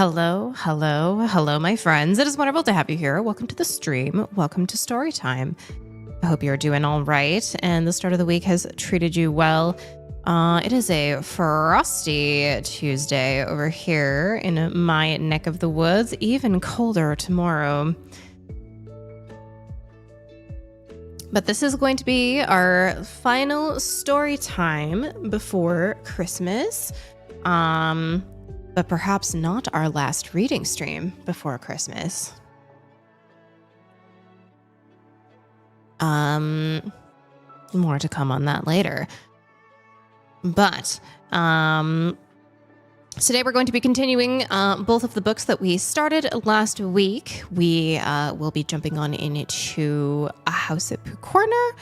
Hello, my friends. It is wonderful to have you here. Welcome to the stream. Welcome to story time. I hope you're doing all right and the start of the week has treated you well. It is a frosty Tuesday over here in my neck of the woods, even colder tomorrow. But this is going to be our final story time before Christmas. But perhaps not our last reading stream before Christmas. More to come on that later. But today we're going to be continuing both of the books that we started last week. We will be jumping on into A House at Pucorner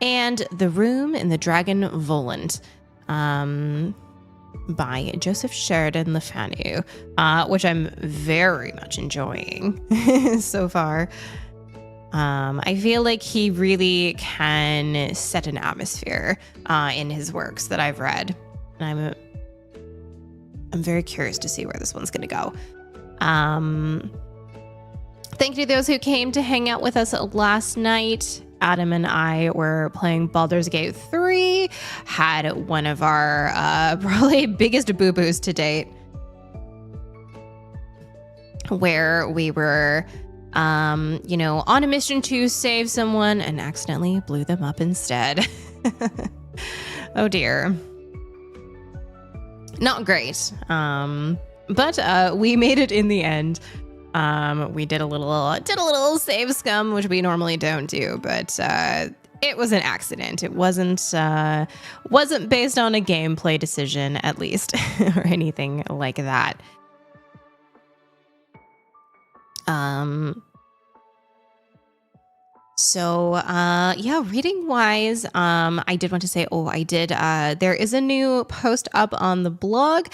and The Room in the Dragon Volant. By Joseph Sheridan Le Fanu, which I'm very much enjoying so far. I feel like he really can set an atmosphere in his works that I've read, and I'm very curious to see where this one's going to go. Thank you to those who came to hang out with us last night. Adam and I were playing Baldur's Gate 3, had one of our probably biggest boo-boos to date, where we were, on a mission to save someone and accidentally blew them up instead. Oh dear. Not great. But we made it in the end. We did a little save scum, which we normally don't do, but it was an accident. It wasn't based on a gameplay decision, at least, or anything like that. Reading wise, I did want to say, there is a new post up on the blog,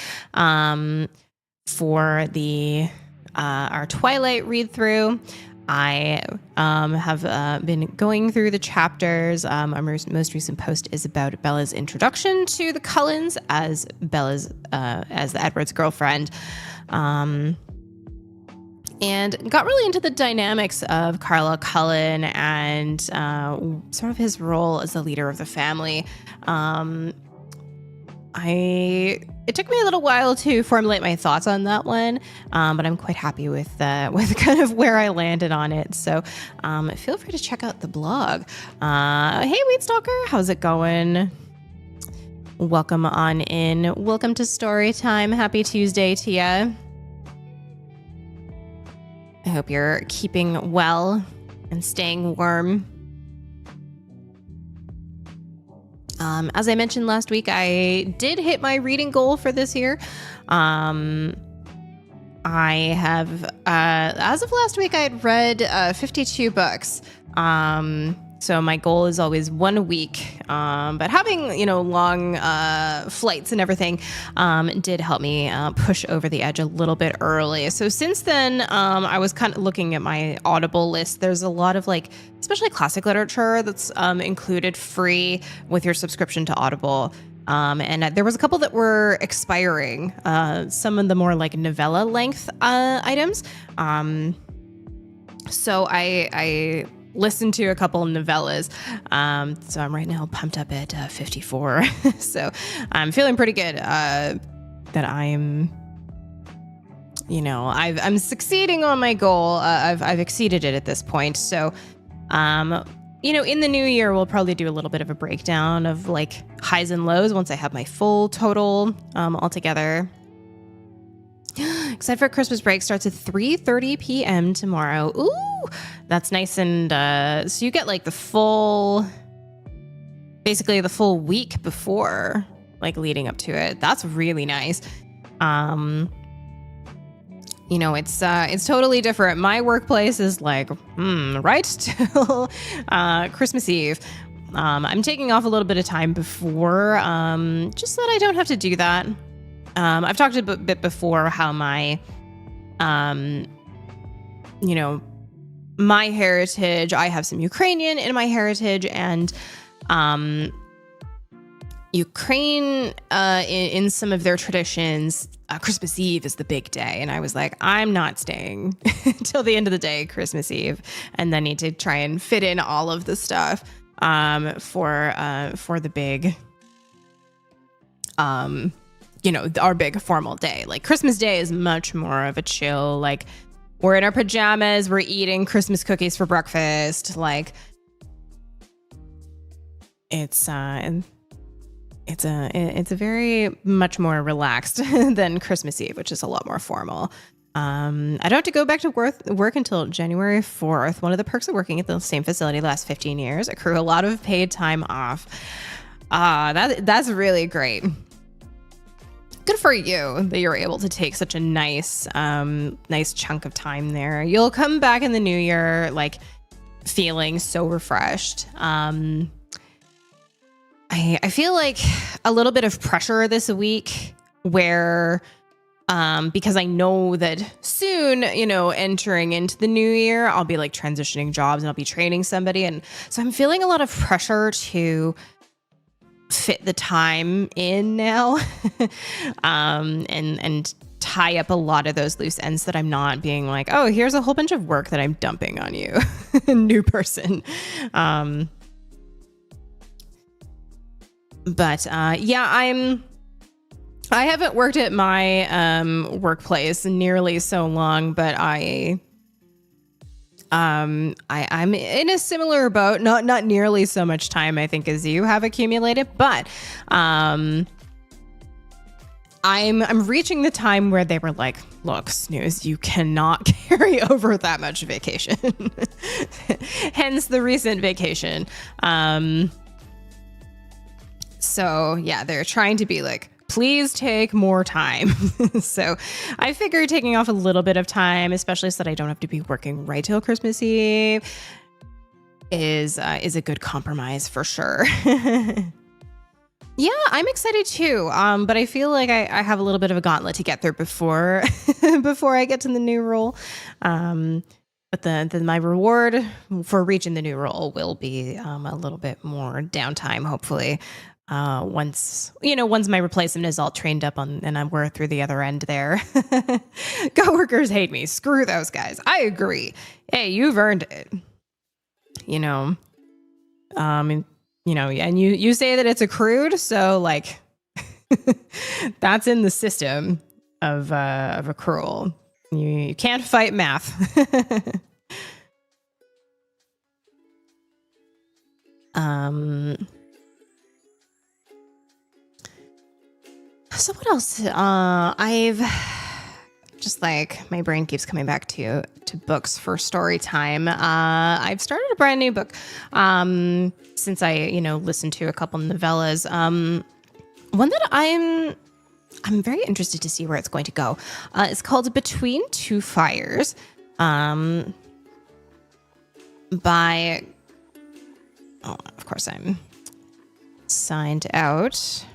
for the our Twilight read through. I have been going through the chapters. Our most recent post is about Bella's introduction to the Cullens as the Edward's girlfriend, and got really into the dynamics of Carla Cullen and sort of his role as the leader of the family. It took me a little while to formulate my thoughts on that one, but I'm quite happy with kind of where I landed on it. So feel free to check out the blog. Hey, Weed Stalker, how's it going? Welcome on in. Welcome to Story Time. Happy Tuesday to ya. I hope you're keeping well and staying warm. As I mentioned last week, I did hit my reading goal for this year. I have, as of last week, I had read 52 books. So my goal is always 1 week. But having, long flights and everything did help me push over the edge a little bit early. So since then, I was kind of looking at my Audible list. There's a lot of especially classic literature that's included free with your subscription to Audible. And there was a couple that were expiring, some of the more novella length items. So I listened to a couple of novellas. So I'm right now pumped up at 54. So I'm feeling pretty good that I'm succeeding on my goal. I've exceeded it at this point. So, in the new year, we'll probably do a little bit of a breakdown of highs and lows once I have my full total all together. Except for Christmas break starts at 3:30 p.m. tomorrow. Ooh, that's nice. And so you get basically the full week before, leading up to it. That's really nice. It's totally different. My workplace is right till Christmas Eve. I'm taking off a little bit of time before, just so that I don't have to do that. I've talked a bit before how my, my heritage, I have some Ukrainian in my heritage, and Ukraine, in some of their traditions, Christmas Eve is the big day. And I was like, I'm not staying till the end of the day, Christmas Eve. And then need to try and fit in all of the stuff for the big, our big formal day. Like Christmas Day is much more of a chill, like we're in our pajamas, we're eating Christmas cookies for breakfast. Like it's a very much more relaxed than Christmas Eve, which is a lot more formal. I don't have to go back to work until January 4th. One of the perks of working at the same facility the last 15 years, accrue a lot of paid time off. That's really great. Good for you that you're able to take such a nice chunk of time there. You'll come back in the new year, like feeling so refreshed. I feel like a little bit of pressure this week where, because I know that soon, entering into the new year, I'll be like transitioning jobs and I'll be training somebody. And so I'm feeling a lot of pressure to fit the time in now, and tie up a lot of those loose ends that I'm not being like, oh, here's a whole bunch of work that I'm dumping on you, new person. But I haven't worked at my workplace nearly so long, but I'm in a similar boat, not nearly so much time I think as you have accumulated, but I'm reaching the time where they were like, look, Snooze, you cannot carry over that much vacation. Hence the recent vacation. So yeah, they're trying to be like, please take more time. So I figured taking off a little bit of time, especially so that I don't have to be working right till Christmas Eve, is a good compromise for sure. Yeah, I'm excited too. But I feel like I have a little bit of a gauntlet to get through before I get to the new role. But my reward for reaching the new role will be a little bit more downtime, hopefully. Once my replacement is all trained up and we're through the other end there. Coworkers hate me. Screw those guys. I agree. Hey, you've earned it. And you say that it's accrued, so like that's in the system of accrual. You can't fight math. So what else? I've just like my brain keeps coming back to books for story time. I've started a brand new book since I listened to a couple novellas. One that I'm very interested to see where it's going to go. It's called Between Two Fires, by of course I'm signed out.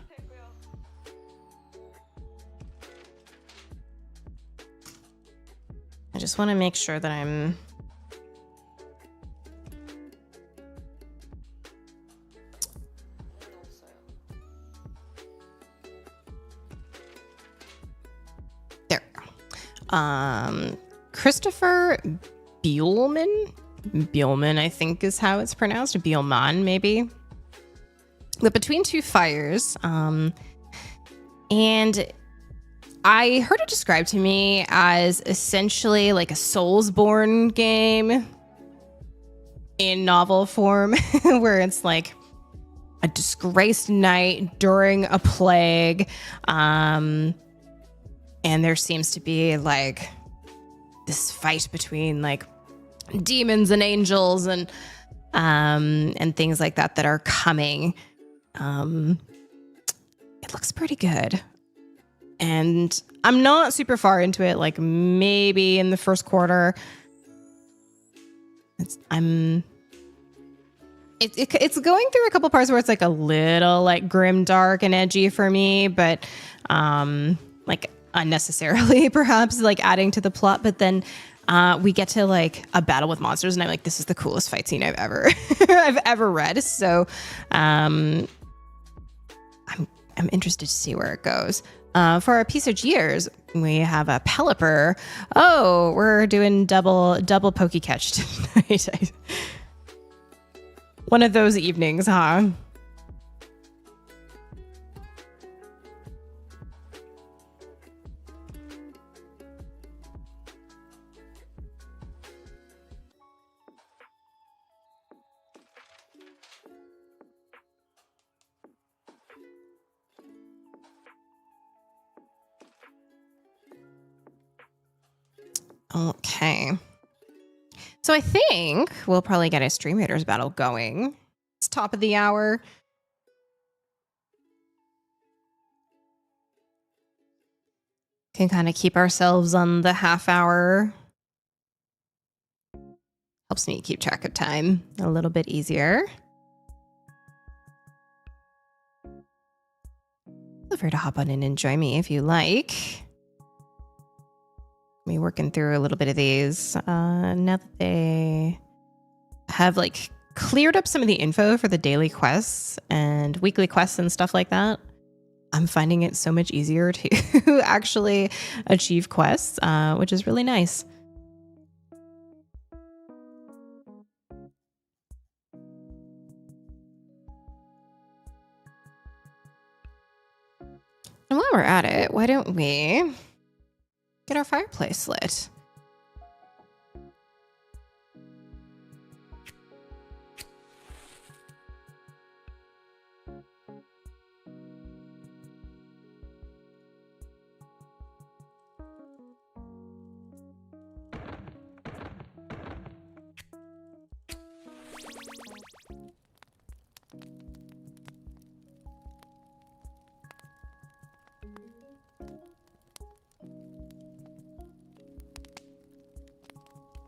I just want to make sure that I'm there. Christopher Bielman, I think is how it's pronounced. Bielman, maybe. But Between Two Fires, and I heard it described to me as essentially like a Soulsborne game in novel form, where it's like a disgraced knight during a plague, and there seems to be like this fight between like demons and angels and things like that are coming. It looks pretty good. And I'm not super far into it, like maybe in the first quarter. It's going through a couple parts where it's like a little like grim, dark, and edgy for me, but like unnecessarily perhaps like adding to the plot. But then we get to like a battle with monsters, and I'm like, this is the coolest fight scene I've ever read. So I'm interested to see where it goes. For our Pisage years, we have a Pelipper. Oh, we're doing double pokey catch tonight. One of those evenings, huh? Okay. So I think we'll probably get a Stream Raiders battle going. It's top of the hour. Can kind of keep ourselves on the half hour. Helps me keep track of time a little bit easier. Feel free to hop on in and join me if you like. Me working through a little bit of these. Now that they have like cleared up some of the info for the daily quests and weekly quests and stuff like that, I'm finding it so much easier to actually achieve quests, which is really nice. And while we're at it, why don't we get our fireplace lit?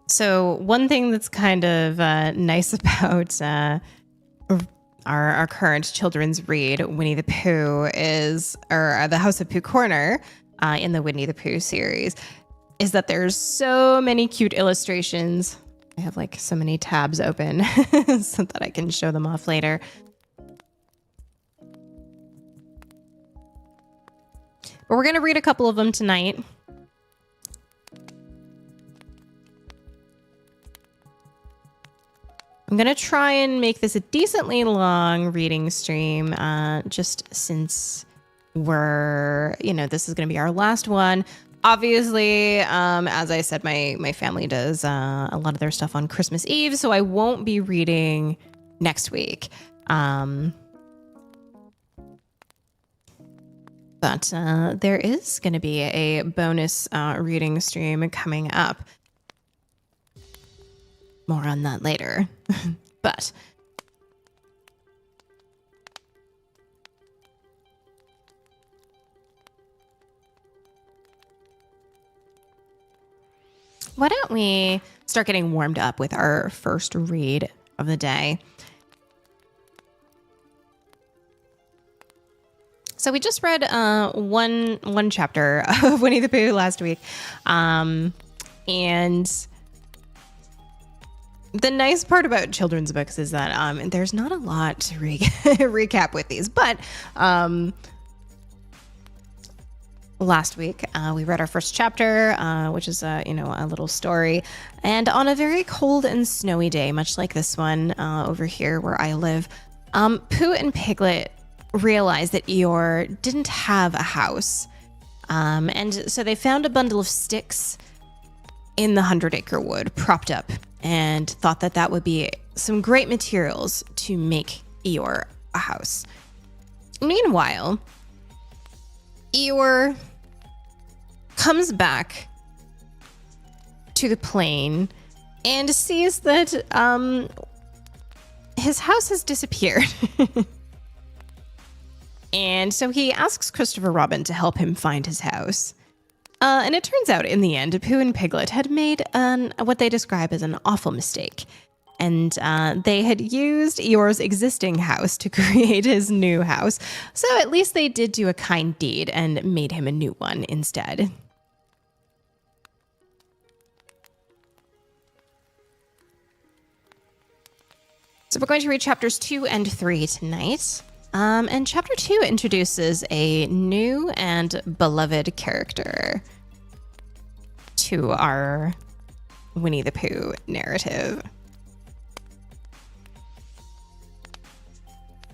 So one thing that's kind of nice about our current children's read, Winnie the Pooh, is, or the House of Pooh Corner in the Winnie the Pooh series, is that there's so many cute illustrations. I have like so many tabs open so that I can show them off later. But we're going to read a couple of them tonight. I'm going to try and make this a decently long reading stream, just since we're, this is going to be our last one. Obviously, as I said, my family does a lot of their stuff on Christmas Eve, so I won't be reading next week. But there is going to be a bonus reading stream coming up. More on that later. But why don't we start getting warmed up with our first read of the day? So we just read one chapter of Winnie the Pooh last week, and the nice part about children's books is that there's not a lot to recap with these, but last week we read our first chapter, which is a little story, and on a very cold and snowy day, much like this one over here where I live, Pooh and Piglet realized that Eeyore didn't have a house, and so they found a bundle of sticks in the 100-acre wood propped up, and thought that would be some great materials to make Eeyore a house. Meanwhile, Eeyore comes back to the plane and sees that his house has disappeared. And so he asks Christopher Robin to help him find his house. And it turns out, in the end, Pooh and Piglet had made what they describe as an awful mistake. And they had used Eeyore's existing house to create his new house. So at least they did do a kind deed and made him a new one instead. So we're going to read chapters 2 and 3 tonight. And chapter 2 introduces a new and beloved character to our Winnie the Pooh narrative.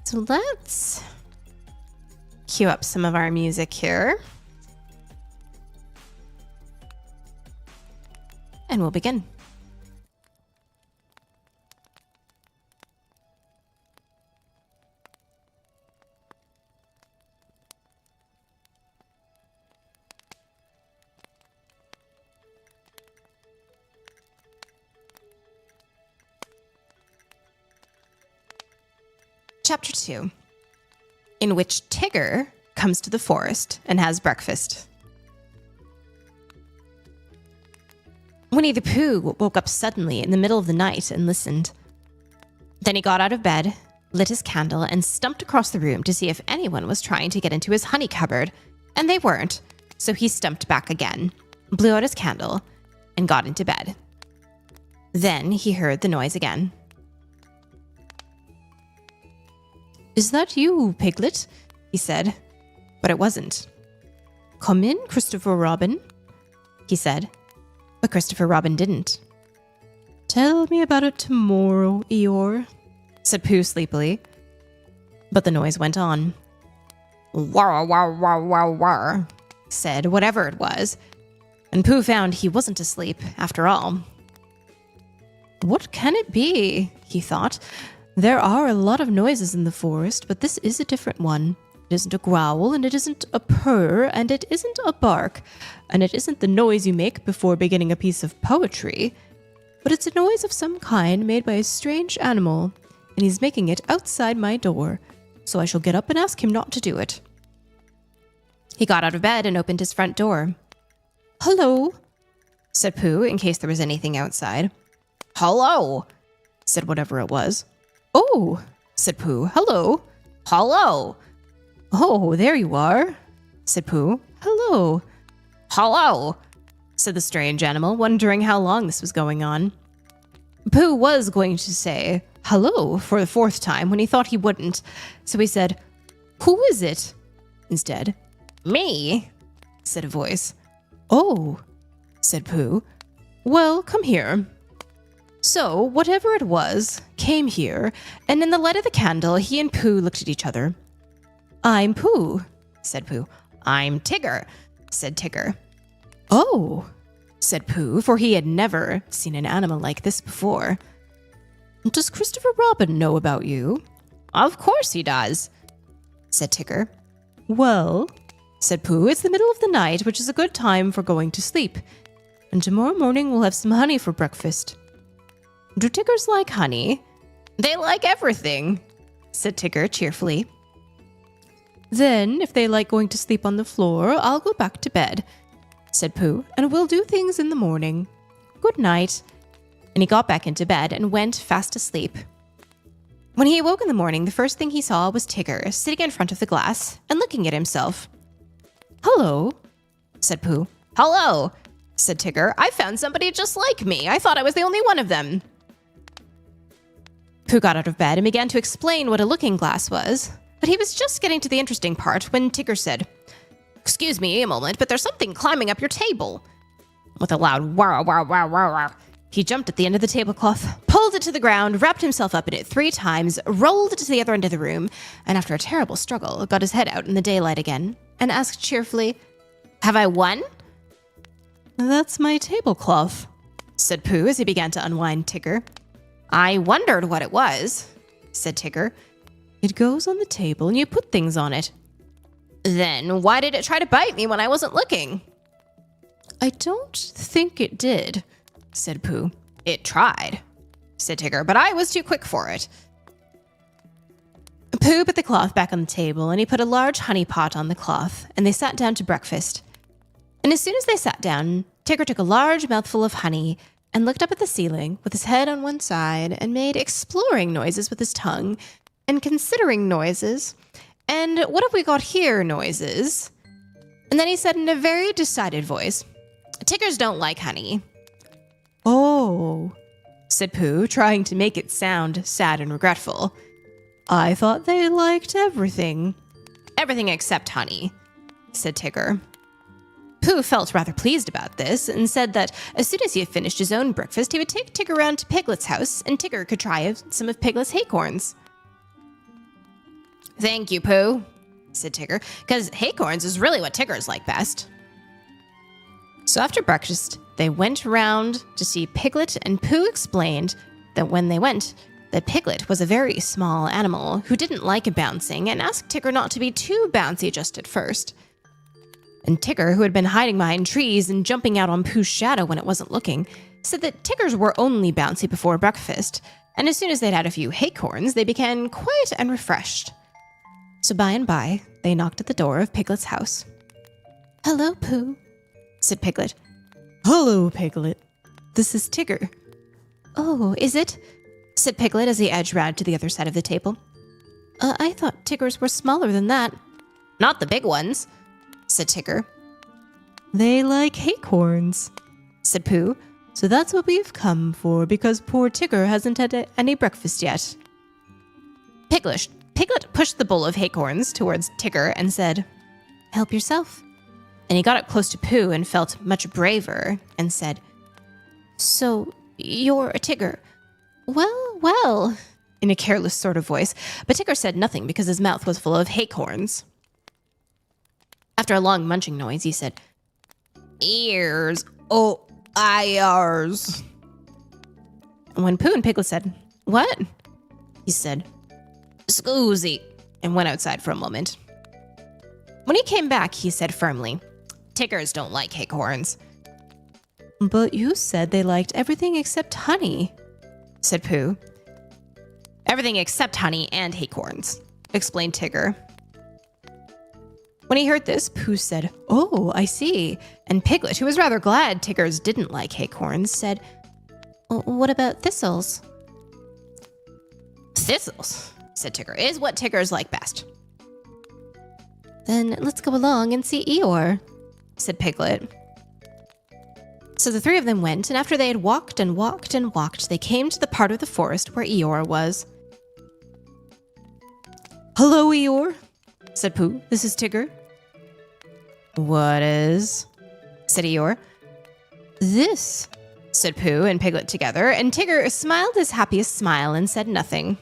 So let's cue up some of our music here. And we'll begin. Chapter 2, in which Tigger comes to the forest and has breakfast. Winnie the Pooh woke up suddenly in the middle of the night and listened. Then he got out of bed, lit his candle, and stumped across the room to see if anyone was trying to get into his honey cupboard, and they weren't, so he stumped back again, blew out his candle, and got into bed. Then he heard the noise again. "Is that you, Piglet?" he said, but it wasn't. "Come in, Christopher Robin," he said, but Christopher Robin didn't. "Tell me about it tomorrow, Eeyore," said Pooh sleepily. But the noise went on. "Wah, wah, wah, wah, wah," said whatever it was, and Pooh found he wasn't asleep after all. "What can it be?" he thought. "There are a lot of noises in the forest, but this is a different one. It isn't a growl, and it isn't a purr, and it isn't a bark, and it isn't the noise you make before beginning a piece of poetry. But it's a noise of some kind made by a strange animal, and he's making it outside my door, so I shall get up and ask him not to do it." He got out of bed and opened his front door. "Hello," said Pooh, in case there was anything outside. "Hello," said whatever it was. "Oh," said Pooh. "Hello." "Hello." "Oh, there you are," said Pooh. "Hello." "Hello," said the strange animal, wondering how long this was going on. Pooh was going to say hello for the 4th time when he thought he wouldn't, so he said, "Who is it?" instead. "Me," said a voice. "Oh," said Pooh. "Well, come here." So, whatever it was, came here, and in the light of the candle, he and Pooh looked at each other. "I'm Pooh," said Pooh. "I'm Tigger," said Tigger. "Oh," said Pooh, for he had never seen an animal like this before. "Does Christopher Robin know about you?" "Of course he does," said Tigger. "Well," said Pooh, "it's the middle of the night, which is a good time for going to sleep. And tomorrow morning we'll have some honey for breakfast." "Do Tiggers like honey?" "They like everything," said Tigger cheerfully. "Then, if they like going to sleep on the floor, I'll go back to bed," said Pooh, "and we'll do things in the morning. Good night." And he got back into bed and went fast asleep. When he awoke in the morning, the first thing he saw was Tigger sitting in front of the glass and looking at himself. "Hello," said Pooh. "Hello," said Tigger. "I found somebody just like me. I thought I was the only one of them." Pooh got out of bed and began to explain what a looking glass was, but he was just getting to the interesting part when Tigger said, "Excuse me a moment, but there's something climbing up your table." With a loud wow, wow, wow, wow, wow, he jumped at the end of the tablecloth, pulled it to the ground, wrapped himself up in it 3 times, rolled it to the other end of the room, and after a terrible struggle, got his head out in the daylight again, and asked cheerfully, "Have I won?" "That's my tablecloth," said Pooh as he began to unwind Tigger. "I wondered what it was," said Tigger. "It goes on the table and you put things on it." "Then why did it try to bite me when I wasn't looking?" "I don't think it did," said Pooh. "It tried," said Tigger, "but I was too quick for it." Pooh put the cloth back on the table and he put a large honey pot on the cloth, and they sat down to breakfast. And as soon as they sat down, Tigger took a large mouthful of honey and looked up at the ceiling with his head on one side and made exploring noises with his tongue and considering noises and what have we got here noises. And then he said in a very decided voice, "Tiggers don't like honey." "Oh," said Pooh, trying to make it sound sad and regretful. I thought they liked everything. Everything except honey, said Tigger. Pooh felt rather pleased about this and said that as soon as he had finished his own breakfast, he would take Tigger around to Piglet's house and Tigger could try some of Piglet's acorns. Thank you, Pooh, said Tigger, because acorns is really what Tiggers like best. So after breakfast, they went around to see Piglet, and Pooh explained that when they went, that Piglet was a very small animal who didn't like bouncing and asked Tigger not to be too bouncy just at first. And Tigger, who had been hiding behind trees and jumping out on Pooh's shadow when it wasn't looking, said that Tiggers were only bouncy before breakfast, and as soon as they'd had a few acorns, they became quiet and refreshed. So by and by, they knocked at the door of Piglet's house. "Hello, Pooh," said Piglet. "Hello, Piglet. This is Tigger." "Oh, is it?" said Piglet as he edged round to the other side of the table. I thought Tiggers were smaller than that." "Not the big ones," said Tigger. "They like acorns," said Pooh. "So that's what we've come for, because poor Tigger hasn't had any breakfast yet." Piglet pushed the bowl of acorns towards Tigger and said, "Help yourself." And he got up close to Pooh and felt much braver and said, "So you're a Tigger?" Well, in a careless sort of voice, but Tigger said nothing because his mouth was full of acorns. After a long munching noise, he said, "Ears, oh, ears." And when Pooh and Piglet said, "What?" he said, "Scoozy," and went outside for a moment. When he came back, he said firmly, "Tiggers don't like acorns." "But you said they liked everything except honey," said Pooh. "Everything except honey and acorns," explained Tigger. When he heard this, Pooh said, "Oh, I see." And Piglet, who was rather glad Tiggers didn't like acorns, said, "What about thistles?" "Thistles," said Tigger, "is what Tiggers like best." "Then let's go along and see Eeyore," said Piglet. So the three of them went, and after they had walked and walked and walked, they came to the part of the forest where Eeyore was. "Hello, Eeyore," said Pooh. "This is Tigger." "What is?" said Eeyore. "This," said Pooh and Piglet together, and Tigger smiled his happiest smile and said nothing.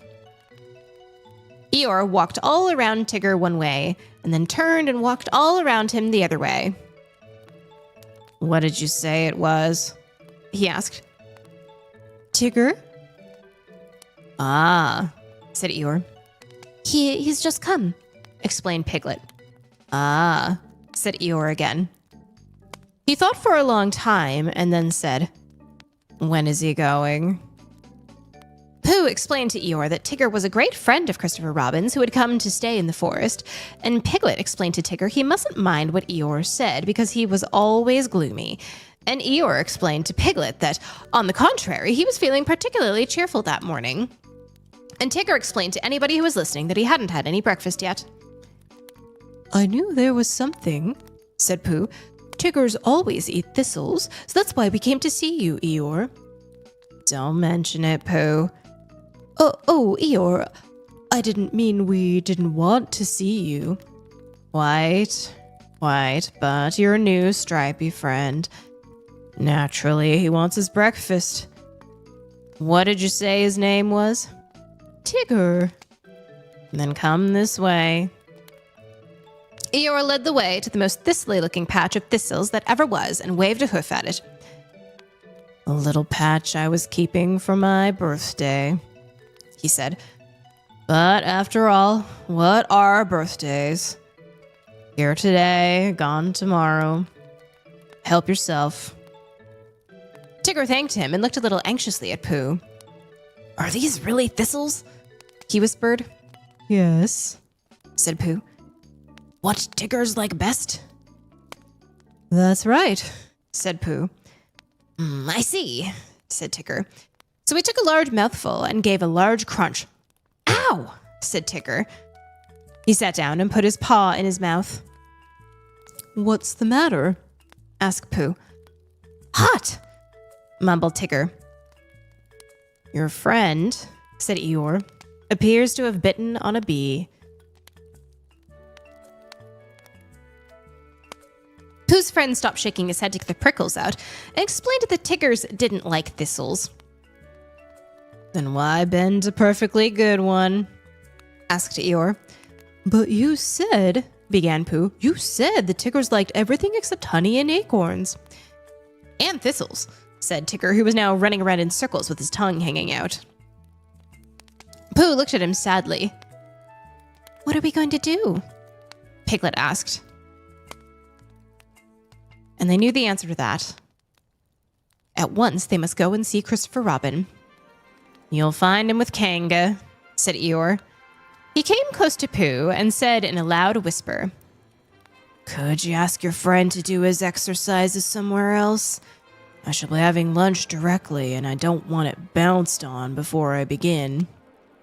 Eeyore walked all around Tigger one way, and then turned and walked all around him the other way. "What did you say it was?" he asked. "Tigger?" "Ah," said Eeyore. He's just come," explained Piglet. "Ah," said Eeyore again. He thought for a long time and then said, "When is he going?" Pooh explained to Eeyore that Tigger was a great friend of Christopher Robin's who had come to stay in the forest, and Piglet explained to Tigger he mustn't mind what Eeyore said because he was always gloomy. And Eeyore explained to Piglet that, on the contrary, he was feeling particularly cheerful that morning. And Tigger explained to anybody who was listening that he hadn't had any breakfast yet. "I knew there was something," said Pooh. "Tiggers always eat thistles, so that's why we came to see you, Eeyore." "Don't mention it, Pooh." Oh, Eeyore, I didn't mean we didn't want to see you." Quite, but your new stripy friend. Naturally, he wants his breakfast. What did you say his name was?" "Tigger." "Then come this way." Eeyore led the way to the most thistly-looking patch of thistles that ever was and waved a hoof at it. "A little patch I was keeping for my birthday," he said. "But after all, what are birthdays? Here today, gone tomorrow. Help yourself." Tigger thanked him and looked a little anxiously at Pooh. "Are these really thistles?" he whispered. "Yes," said Pooh. "What Tiggers like best?" "That's right," said Pooh. I see," said Tigger. So he took a large mouthful and gave a large crunch. "Ow!" said Tigger. He sat down and put his paw in his mouth. "What's the matter?" asked Pooh. "Hot!" mumbled Tigger. "Your friend," said Eeyore, Appears to have bitten on a bee. Pooh's friend stopped shaking his head to get the prickles out and explained that Tiggers didn't like thistles. Then why bend a perfectly good one? Asked Eeyore. But you said, began Pooh, you said the Tiggers liked everything except honey and acorns. And thistles, said Tigger, who was now running around in circles with his tongue hanging out. Pooh looked at him sadly. What are we going to do? Piglet asked. And they knew the answer to that. At once, they must go and see Christopher Robin. You'll find him with Kanga, said Eeyore. He came close to Pooh and said in a loud whisper, Could you ask your friend to do his exercises somewhere else? I shall be having lunch directly, and I don't want it bounced on before I begin.